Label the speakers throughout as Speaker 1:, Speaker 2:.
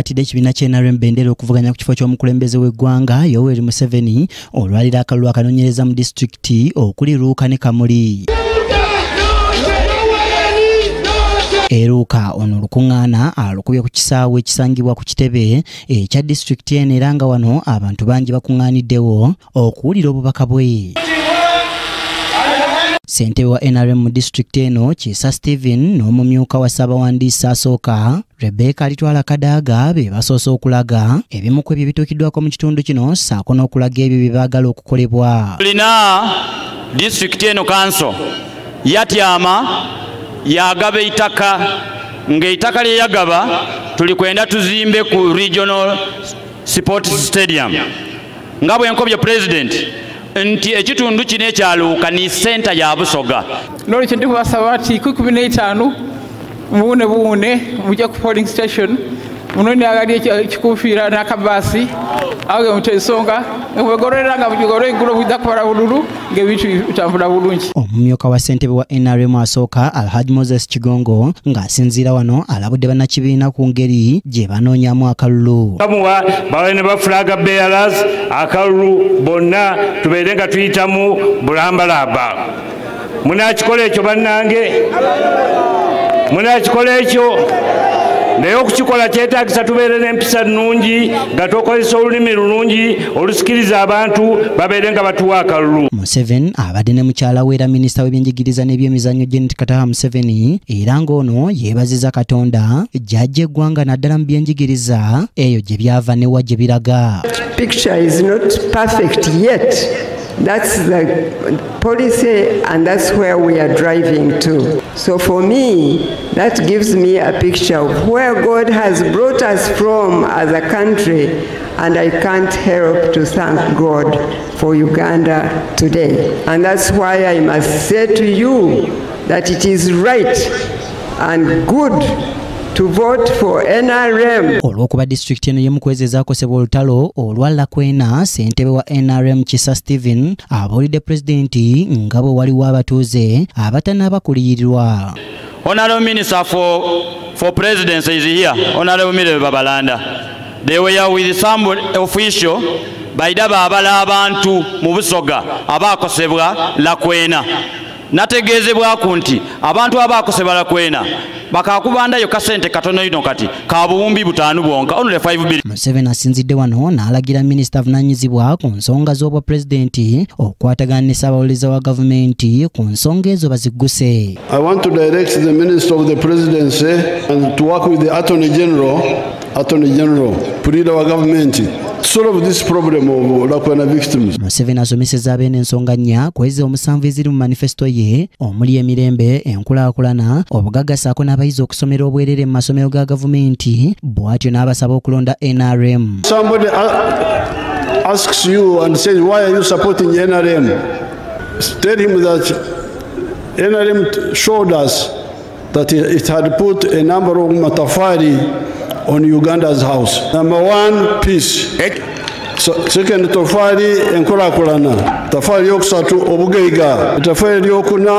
Speaker 1: Atide kibiina kya NRM bendera okuvuganya ku kifo ky'omukulembeze w'eggwanga Yoweri Museveni olwalira akalulu akanonyereza mu disitulikiti okuli Luuka ne Kamuli. Eruka ono lukuŋŋaana alukubye ku kisaawe ekisangibwa ku kitebe ekya disitulikiti eno era nga wano abantu bangi bakuŋŋaaniddewo okuwulira obubaka bwe. Ssentebe wa NRM mu disitulikiti eno Kiisa Stephen n'omumyuka wa Ssaabawandiisi asooka Rebecca Alitwala Kadaaga be basoose okulaga ebimu ku ebyo bituukiddwako mu kitundu kino ssaako n'okulaga ebyo bye baagala okukolebwa.
Speaker 2: Tulina disitulikiti eno kanso yatyama yagaba eitaka ng'eitaka lye yagaba tuli kwenda tuzimbe ku Regional Sports Stadium nga bwe nkobye President nti ekitundu kino ekyaluuka ni senta ya Busoga.
Speaker 3: N'olwekyo ndi kubasaba ati 15 buune mujja ku polling station munoni agali ekikufiira n'akabaasi awo mutesonga ngwegorera nga bugoro engulo bujja kukola bululu ng'ebintu bitambula bulungi.
Speaker 1: Omumyuka wa ssentebe wa NRM asooka Alhaji Moses Kigongo ng'asinziira wano alabudde bannakibiina ku ngeri gye banoonyamu akalulu.
Speaker 4: Kamuwa bawe ne bafulaga bearers akalulu bonna tubeere nga tuyitamu bulambalaba. Munakikola ekyo bannange, munakikola ekyo naye okukikola kyetaagisa tubeere n'empisa nnungi nga tukozesa olulimi lulungi olusikiriza abantu babeere nga batuwa akalulu.
Speaker 1: Museveni abadde ne mukyala we era minisita w'ebyenjigiriza n'ebyemizannyo Janet Kataha Museveni era ng'ono yeebaziza Katonda gy'aggya eggwanga naddala mu byenjigiriza eyo gye byava ne wa gye biraga.
Speaker 5: Picture is not perfect yet. That's the policy and that's where we are driving to. So for me, that gives me a picture of where God has brought us from as a country, and I can't help to thank God for Uganda today. And that's why I must say to you that it is right and good to vote for NRM.
Speaker 1: Olw'okuba disitulikiti eno y'emu kwezezzaakosebwa olutalo olwa Lakwena, ssentebe wa NRM Kiisa Stephen abuulidde pulezidenti nga bwe waliwo abatuuze abatanaba kuliyirirwa.
Speaker 2: Honorable Minister for Presidency is here, Honorable Mire Babalanda. They were here with some official baidaba abala abantu mu Busoga abaakosebwa Lakwena. Nategeezebwako nti abantu abaakosebwa Lakwena bakakubandayo kasente katono ino kati ka buwumbi 5 bwonka only 5 billion.
Speaker 1: Museveni asinzidde wano n'alagira minisita avunanyizibwa ku nsonga z'obwa pulezidenti okukwatagana ne Ssaabawolereza wa gavumenti ku nsonga ezo bazigguse.
Speaker 6: I want to direct the Minister of the Presidency and to work with the Attorney General to lead our government to solve this problem of Lakwena victims.
Speaker 1: Museveni asomesezza abeene ensonga nnya kwezi omusanvu eziri mu manifesto ye omuli emirembe, enkulaakulana, obugagga ssaako n'abayizi okusomera obwerere mu masomero ga gavumenti, bw'atyo n'abasaba okulonda NRM.
Speaker 6: Somebody asks you and says, why are you supporting NRM? Tell him that NRM showed us that it had put a number of matafari on Uganda's house. Number 1, peace. Second, tofali enkulakulana. Tafali yokusatu obugeiga. Tafali yokuna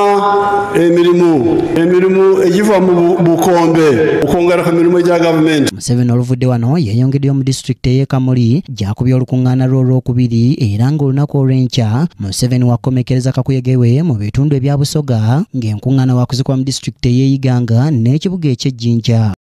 Speaker 6: emirimu egiva mu bukombe okongera ku mirimu gya gavumenti.
Speaker 1: Museveni oluvudde wano yeeyongeddeyo mu disitulikiti ey'e Kamuli gy'akubye olukuŋŋaana lwe olwokubiri era ng'olunaku olw'enkya Museveni wakomekereza kakuyege we mu bitundu ebya Busoga ng'enkuŋŋaana waakuzikwa mu disitulikiti ey'e Iganga n'ekibuga eky'Ejjinja.